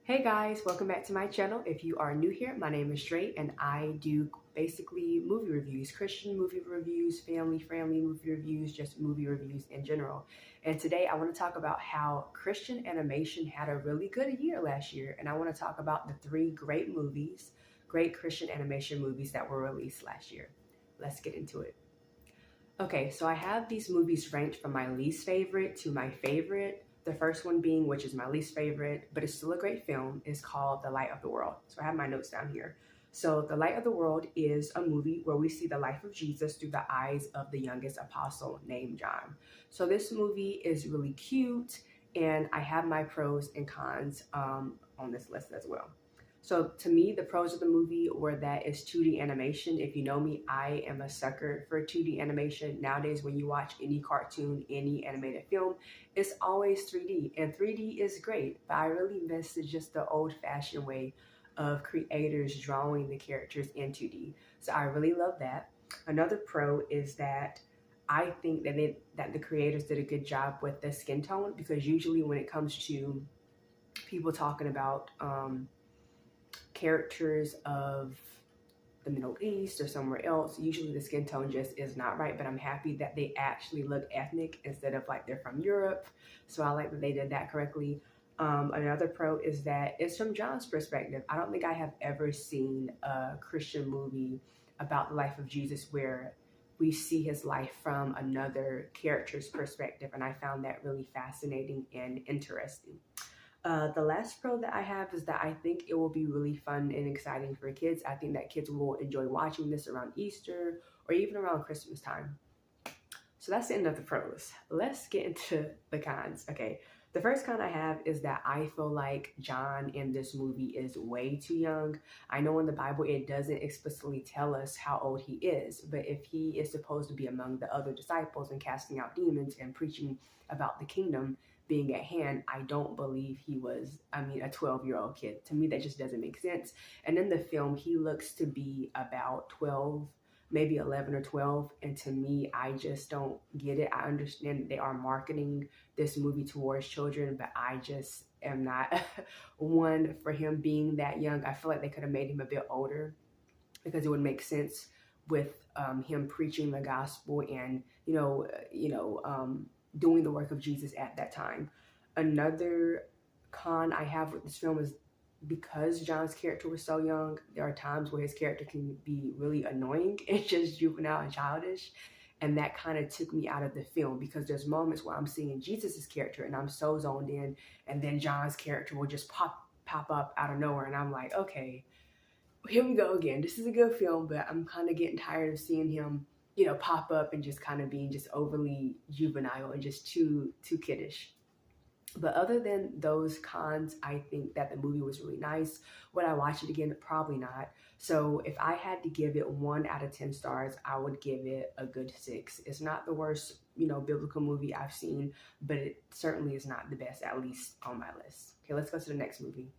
Hey guys, welcome back to my channel. If you are new here, my name is Dre and I do basically movie reviews, Christian movie reviews, family movie reviews, just movie reviews in general. And today I want to talk about how Christian animation had a really good year last year. And I want to talk about the three great Christian animation movies that were released last year. Let's get into it. Okay, so I have these movies ranked from my least favorite to my favorite. The first one being, which is my least favorite, but it's still a great film, is called The Light of the World. So I have my notes down here. So The Light of the World is a movie where we see the life of Jesus through the eyes of the youngest apostle named John. So this movie is really cute, and I have my pros and cons on this list as well. So to me, the pros of the movie were that it's 2D animation. If you know me, I am a sucker for 2D animation. Nowadays, when you watch any cartoon, any animated film, it's always 3D. And 3D is great, but I really miss just the old-fashioned way of creators drawing the characters in 2D. So I really love that. Another pro is that I think that the creators did a good job with the skin tone, because usually when it comes to people talking about characters of the Middle East or somewhere else, usually the skin tone just is not right, but I'm happy that they actually look ethnic instead of like they're from Europe. So I like that they did that correctly. Another pro is that it's from John's perspective. I don't think I have ever seen a Christian movie about the life of Jesus where we see his life from another character's perspective, and I found that really fascinating and interesting. The last pro that I have is that I think it will be really fun and exciting for kids. I think that kids will enjoy watching this around Easter or even around Christmas time. So that's the end of the pros. Let's get into the cons. Okay, the first con I have is that I feel like John in this movie is way too young. I know in the Bible it doesn't explicitly tell us how old he is, but if he is supposed to be among the other disciples and casting out demons and preaching about the kingdom being at hand, I don't believe he was, a 12-year-old kid. To me, that just doesn't make sense. And in the film, he looks to be about 12, maybe 11 or 12. And to me, I just don't get it. I understand they are marketing this movie towards children, but I just am not one for him being that young. I feel like they could have made him a bit older because it would make sense with him preaching the gospel and, doing the work of Jesus at that time. Another con I have with this film is because John's character was so young, there are times where his character can be really annoying and just juvenile and childish. And that kind of took me out of the film, because there's moments where I'm seeing Jesus's character and I'm so zoned in, and then John's character will just pop up out of nowhere, and I'm like, okay, here we go again. This is a good film, but I'm kind of getting tired of seeing him, pop up and just kind of being just overly juvenile and just too kiddish. But other than those cons, I think that the movie was really nice. Would I watch it again? Probably not. So if I had to give it 1 out of 10 stars, I would give it a good 6. It's not the worst, biblical movie I've seen, but it certainly is not the best, at least on my list. Okay, let's go to the next movie.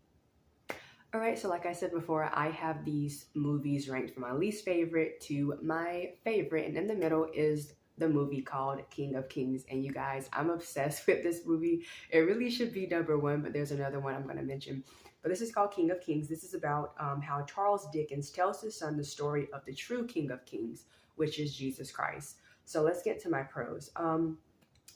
All right, so like I said before, I have these movies ranked from my least favorite to my favorite, and in the middle is the movie called King of Kings. And you guys, I'm obsessed with this movie. It really should be #1, but there's another one I'm going to mention. But this is called King of Kings. This is about how Charles Dickens tells his son the story of the true King of Kings, which is Jesus Christ. So let's get to my pros.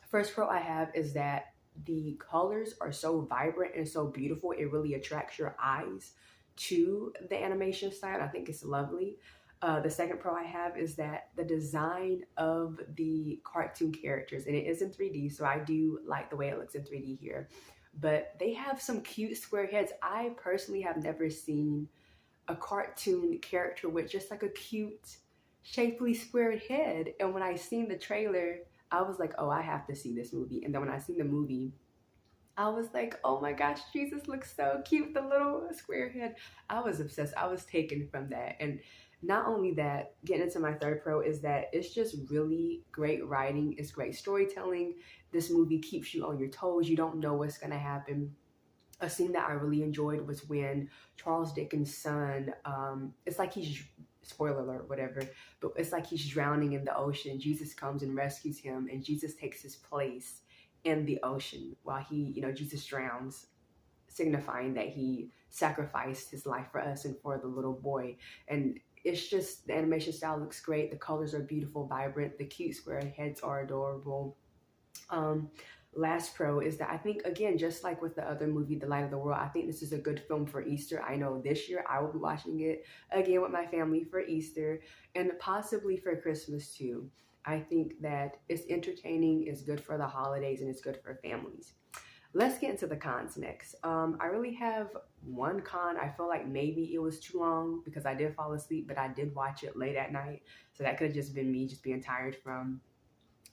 First pro I have is that the colors are so vibrant and so beautiful. It really attracts your eyes to the animation style. I think it's lovely. The second pro I have is that the design of the cartoon characters, and it is in 3D, so I do like the way it looks in 3D here, but they have some cute square heads. I personally have never seen a cartoon character with just like a cute, shapely squared head. And when I seen the trailer, I was like, oh, I have to see this movie. And then when I seen the movie, I was like, oh my gosh, Jesus looks so cute, the little square head. I was obsessed. I was taken from that. And not only that, getting into my third pro is that it's just really great writing. It's great storytelling. This movie keeps you on your toes. You don't know what's going to happen. A scene that I really enjoyed was when Charles Dickens' son, it's like he's, spoiler alert, whatever, but it's like he's drowning in the ocean. Jesus comes and rescues him, and Jesus takes his place in the ocean while he, Jesus drowns. signifying that he sacrificed his life for us and for the little boy. And it's just, the animation style looks great. The colors are beautiful, vibrant. The cute square heads are adorable. Um, Last pro is that I think, again, just like with the other movie, The Light of the World, I think this is a good film for Easter. I know this year I will be watching it again with my family for Easter and possibly for Christmas too. I think that it's entertaining, it's good for the holidays, and it's good for families. Let's get into the cons next. I really have one con. I feel like maybe it was too long because I did fall asleep, but I did watch it late at night. So that could have just been me just being tired from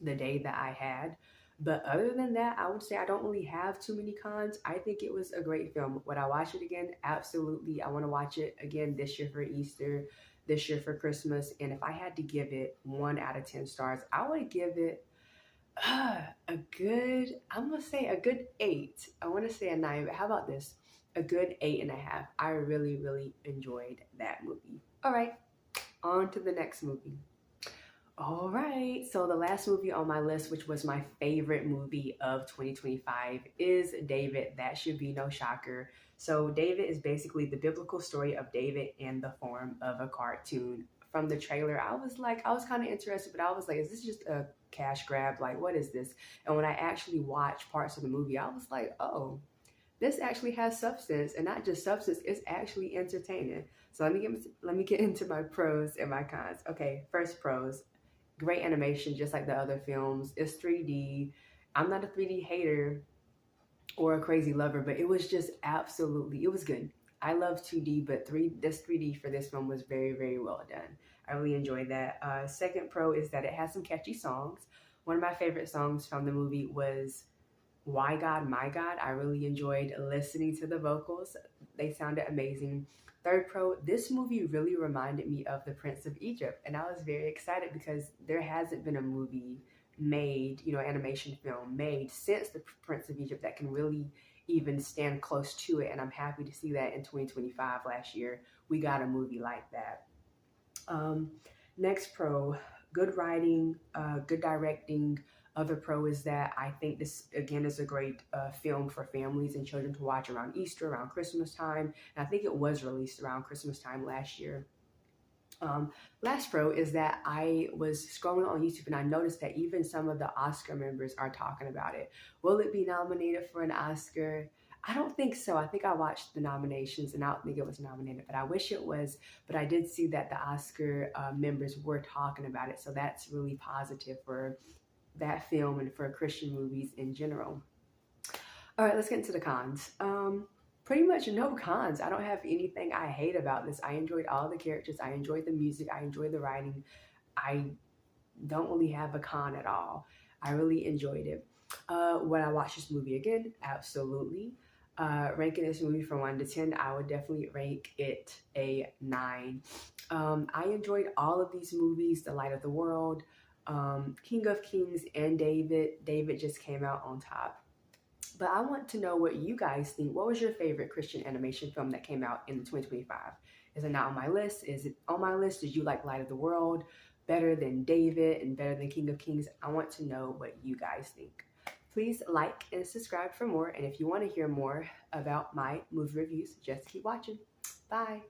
the day that I had. But other than that, I would say I don't really have too many cons. I think it was a great film. Would I watch it again? Absolutely. I want to watch it again this year for Easter, this year for Christmas. And if I had to give it 1 out of 10 stars, I would give it a good, I'm going to say a good 8. I want to say a 9, but how about this? A good 8.5. I really, really enjoyed that movie. All right, on to the next movie. All right, so the last movie on my list, which was my favorite movie of 2025, is David. That should be no shocker. So David is basically the biblical story of David in the form of a cartoon. From the trailer, I was kind of interested, but I was like, is this just a cash grab? Like, what is this? And when I actually watched parts of the movie, I was like, oh, this actually has substance, and not just substance, it's actually entertaining. So let me get into my pros and my cons. Okay, first pros. Great animation, just like the other films. It's 3D. I'm not a 3D hater or a crazy lover, but it was just absolutely, it was good. I love 2D, but this 3D for this film was very, very well done. I really enjoyed that. Second pro is that it has some catchy songs. One of my favorite songs from the movie was Why God, My God. I really enjoyed listening to the vocals. They sounded amazing. Third pro, this movie really reminded me of The Prince of Egypt, and I was very excited because there hasn't been a movie made, animation film made since The Prince of Egypt that can really even stand close to it, and I'm happy to see that in 2025 last year we got a movie like that. Um, Next pro, good writing, good directing. Other pro is that I think this, again, is a great film for families and children to watch around Easter, around Christmas time. And I think it was released around Christmas time last year. Last pro is that I was scrolling on YouTube and I noticed that even some of the Oscar members are talking about it. Will it be nominated for an Oscar? I don't think so. I think I watched the nominations and I don't think it was nominated, but I wish it was. But I did see that the Oscar members were talking about it. So that's really positive for that film and for Christian movies in general. All right, let's get into the cons. Pretty much no cons. I don't have anything I hate about this. I enjoyed all the characters. I enjoyed the music. I enjoyed the writing. I don't really have a con at all. I really enjoyed it. Would I watch this movie again? Absolutely. Ranking this movie from 1 to 10, I would definitely rank it a 9. I enjoyed all of these movies, The Light of the World, King of Kings, and David. David just came out on top. But I want to know what you guys think. What was your favorite Christian animation film that came out in 2025? Is it not on my list? Is it on my list? Did you like Light of the World better than David and better than King of Kings? I want to know what you guys think. Please like and subscribe for more. And if you want to hear more about my movie reviews, just keep watching. Bye.